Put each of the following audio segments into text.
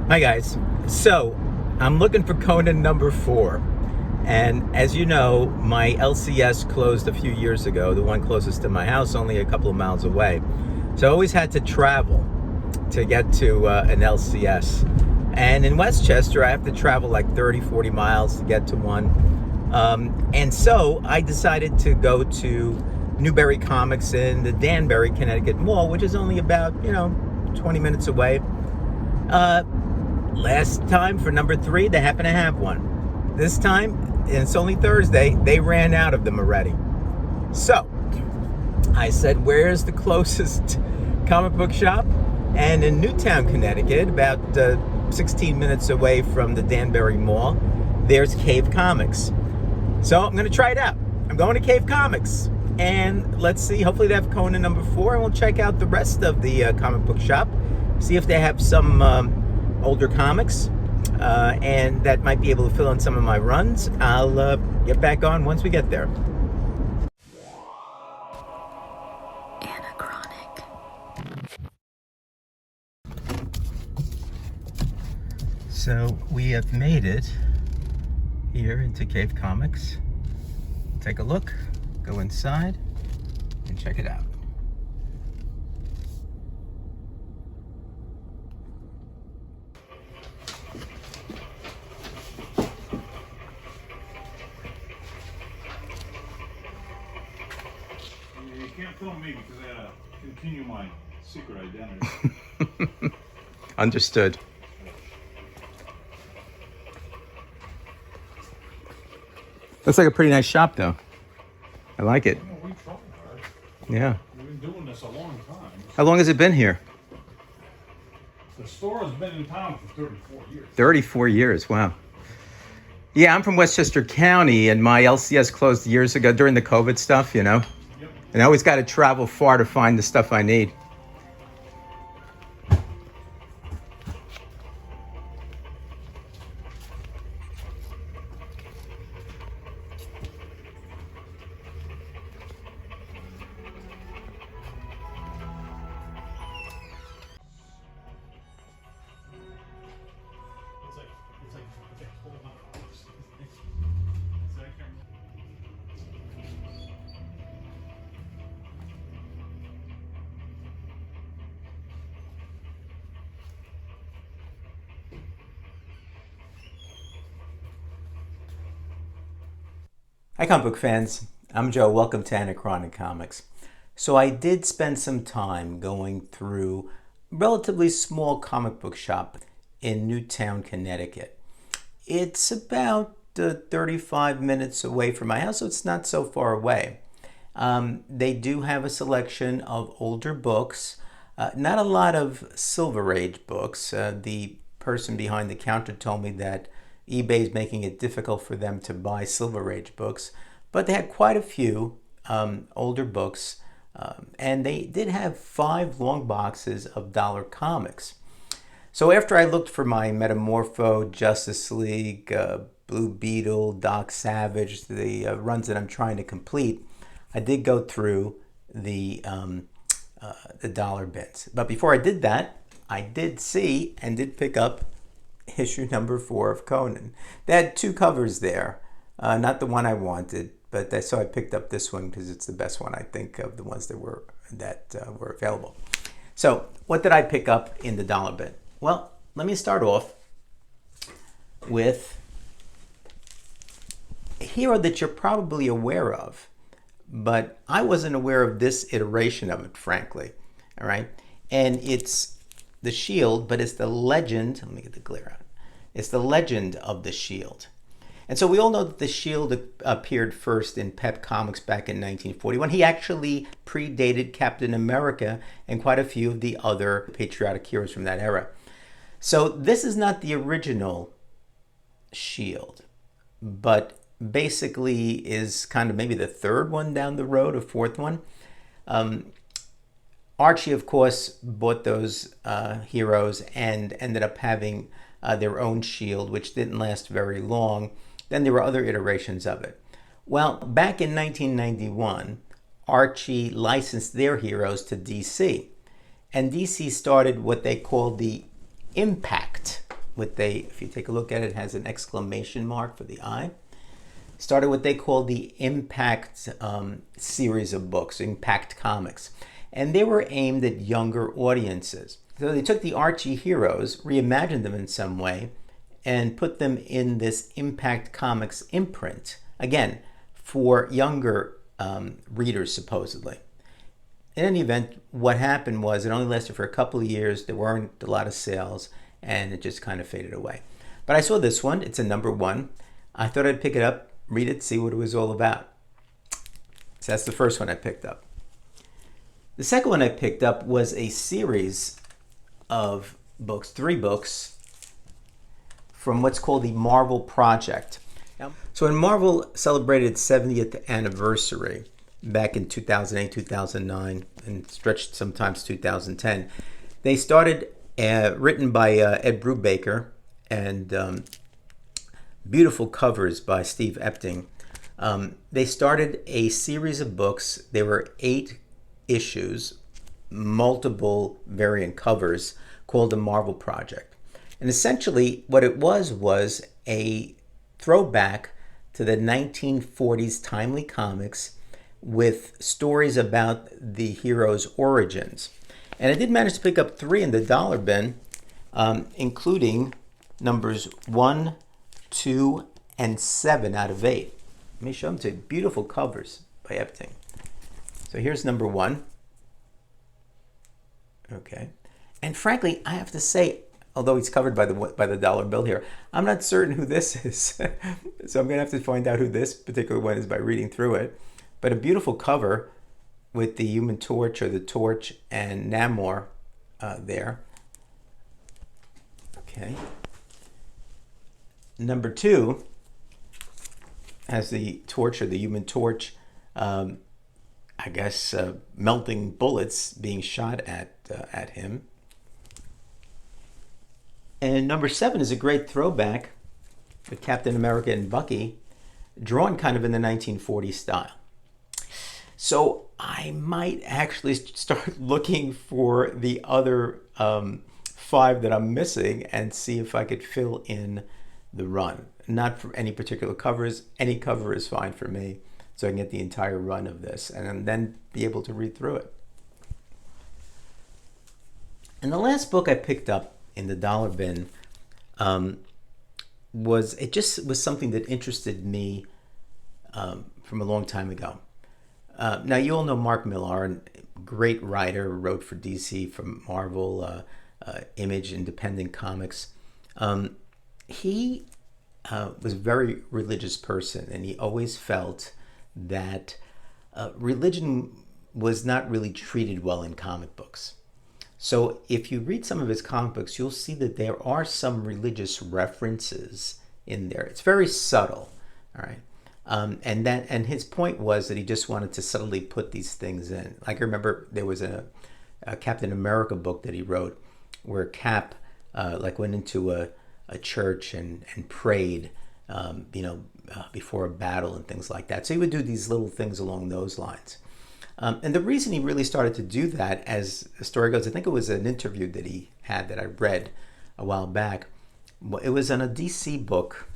Hi guys. So I'm looking for Conan number 4. And as you know, my LCS closed a few years ago, the one closest to my house, only a couple of miles away. So I always had to travel to get to an LCS. And in Westchester, I have to travel like 30, 40 miles to get to one. And so I decided to go to Newbury Comics in the Danbury, Connecticut Mall, which is only about, 20 minutes away. Last time for number 3, they happen to have one. This time, and it's only Thursday, they ran out of them already. So I said, where's the closest comic book shop? And in Newtown, Connecticut, about 16 minutes away from the Danbury Mall, there's Cave Comics. So I'm going to try it out. I'm going to Cave Comics. And let's see, hopefully they have Conan number 4, and we'll check out the rest of the comic book shop. See if they have some older comics, and that might be able to fill in some of my runs. I'll get back on once we get there. Anachronic. So we have made it here into Cave Comics. Take a look, go inside, and check it out. You can't film me because I gotta continue my secret identity. Understood. Looks like a pretty nice shop, though. I like it. We tried hard. Yeah. We've been doing this a long time. How long has it been here? The store has been in town for 34 years. 34 years, wow. Yeah, I'm from Westchester County, and my LCS closed years ago during the COVID stuff, Yep. And I always got to travel far to find the stuff I need. Hold on. Hi comic book fans, I'm Joe, welcome to Anachronic Comics. So I did spend some time going through a relatively small comic book shop in Newtown, Connecticut. It's about 35 minutes away from my house, so it's not so far away. They do have a selection of older books, not a lot of Silver Age books. The person behind the counter told me that eBay is making it difficult for them to buy Silver Age books, but they had quite a few older books, and they did have 5 long boxes of dollar comics. So after I looked for my Metamorpho, Justice League, Blue Beetle, Doc Savage, the runs that I'm trying to complete, I did go through the dollar bins. But before I did that, I did see and did pick up issue number 4 of Conan. They had 2 covers there, not the one I wanted, but so I picked up this one because it's the best one, I think, of the ones that were available. So what did I pick up in the dollar bin? Well, let me start off with a hero that you're probably aware of, but I wasn't aware of this iteration of it, frankly. All right, and it's the Shield, but it's the legend. Let me get the glare out. It's the legend of the Shield. And so we all know that the Shield appeared first in Pep Comics back in 1941. He actually predated Captain America and quite a few of the other patriotic heroes from that era. So this is not the original Shield, but basically is kind of maybe the 3rd one down the road, or 4th one. Archie, of course, bought those heroes and ended up having their own Shield, which didn't last very long. Then there were other iterations of it. Well, back in 1991, Archie licensed their heroes to DC. And DC started what they called the Impact if you take a look at it, has an exclamation mark for the I. Started what they call the Impact series of books, Impact Comics. And they were aimed at younger audiences. So they took the Archie heroes, reimagined them in some way, and put them in this Impact Comics imprint. Again, for younger readers, supposedly. In any event, what happened was it only lasted for a couple of years. There weren't a lot of sales, and it just kind of faded away. But I saw this one. It's a #1. I thought I'd pick it up, read it, see what it was all about. So that's the first one I picked up. The second one I picked up was a series of books, 3 books, from what's called the Marvel Project. So when Marvel celebrated its 70th anniversary back in 2008, 2009, and stretched sometimes 2010, they started, written by Ed Brubaker, and beautiful covers by Steve Epting. They started a series of books. There were 8 issues, multiple variant covers, called the Marvel Project. And essentially what it was a throwback to the 1940s timely comics with stories about the hero's origins. And I did manage to pick up 3 in the dollar bin, including numbers 1, 2, and 7 out of 8. Let me show them to you. Beautiful covers by Epting. So here's number 1. Okay. And frankly, I have to say, although he's covered by the dollar bill here, I'm not certain who this is. So I'm going to have to find out who this particular one is by reading through it. But a beautiful cover with the Human Torch, or the Torch, and Namor there. Okay. Number 2 has the Torch, or the Human Torch, I guess melting bullets being shot at him. And number 7 is a great throwback with Captain America and Bucky, drawn kind of in the 1940s style. So I might actually start looking for the other 5 that I'm missing and see if I could fill in the run. Not for any particular covers. Any cover is fine for me, so I can get the entire run of this and then be able to read through it. And the last book I picked up in the dollar bin was something that interested me from a long time ago. Now, you all know Mark Millar, a great writer, wrote for DC, from Marvel, Image, Independent Comics. He was a very religious person, and he always felt that religion was not really treated well in comic books. So if you read some of his comic books, you'll see that there are some religious references in there. It's very subtle, all right? And his point was that he just wanted to subtly put these things in. Like, I remember there was a Captain America book that he wrote where Cap went into a church and prayed, before a battle and things like that. So he would do these little things along those lines. And the reason he really started to do that, as the story goes, I think it was an interview that he had that I read a while back. It was on a DC book.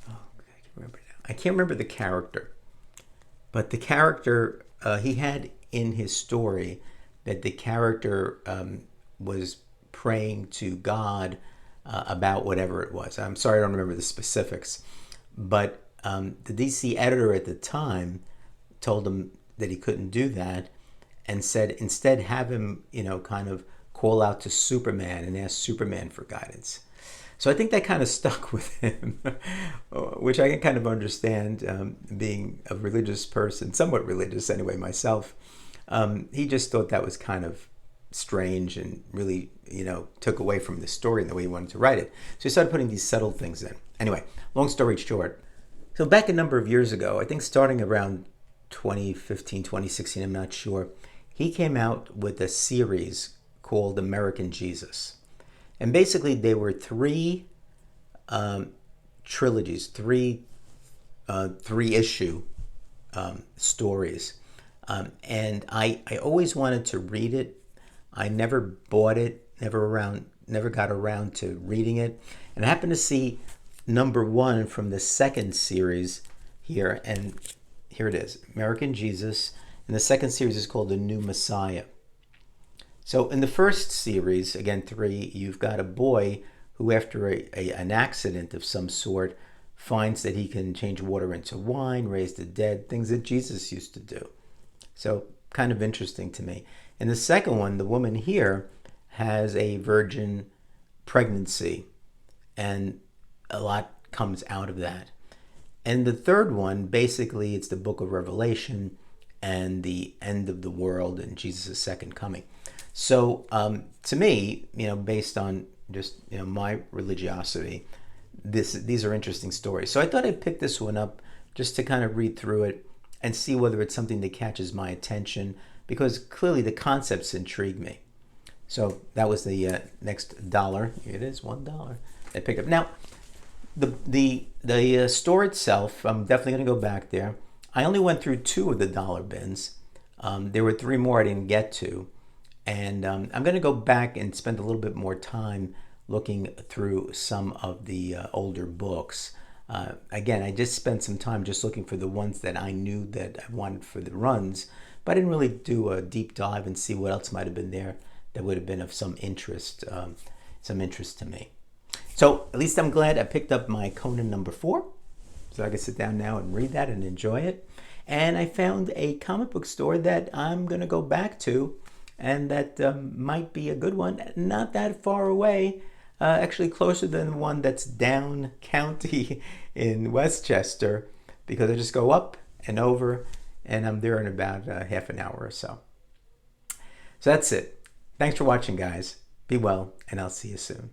Oh, I can't remember now. I can't remember the character. But the character, he had in his story that the character was praying to God about whatever it was. I'm sorry, I don't remember the specifics. But the DC editor at the time told him that he couldn't do that, and said instead have him, kind of call out to Superman and ask Superman for guidance. So I think that kind of stuck with him, which I can kind of understand, being a religious person, somewhat religious anyway myself. He just thought that was kind of strange and really, took away from the story and the way he wanted to write it. So he started putting these subtle things in. Anyway, long story short, so back a number of years ago, I think starting around 2015, 2016, I'm not sure, he came out with a series called American Jesus. And basically they were 3 trilogies, 3 issue stories. And I always wanted to read it. I never bought it, never never got around to reading it. And I happened to see number 1 from the second series here, and here it is, American Jesus. And the second series is called The New Messiah. So in the first series, again 3, you've got a boy who, after an accident of some sort, finds that he can change water into wine, raise the dead, things that Jesus used to do. So kind of interesting to me. In the second one, the woman here has a virgin pregnancy, and a lot comes out of that. And the third one, basically, it's the book of Revelation and the end of the world and Jesus' second coming. So to me, based on just my religiosity, these are interesting stories. So I thought I'd pick this one up just to kind of read through it and see whether it's something that catches my attention, because clearly the concepts intrigue me. So that was the next dollar. It is $1 I picked up. Now, the store itself, I'm definitely going to go back there. I only went through 2 of the dollar bins. There were 3 more I didn't get to. And I'm going to go back and spend a little bit more time looking through some of the older books. Again, I just spent some time just looking for the ones that I knew that I wanted for the runs, but I didn't really do a deep dive and see what else might have been there that would have been of some interest to me. So at least I'm glad I picked up my Conan number 4, so I can sit down now and read that and enjoy it. And I found a comic book store that I'm going to go back to, and that might be a good one, not that far away, actually closer than the one that's down county in Westchester, because I just go up and over, and I'm there in about half an hour or so. So that's it. Thanks for watching, guys. Be well, and I'll see you soon.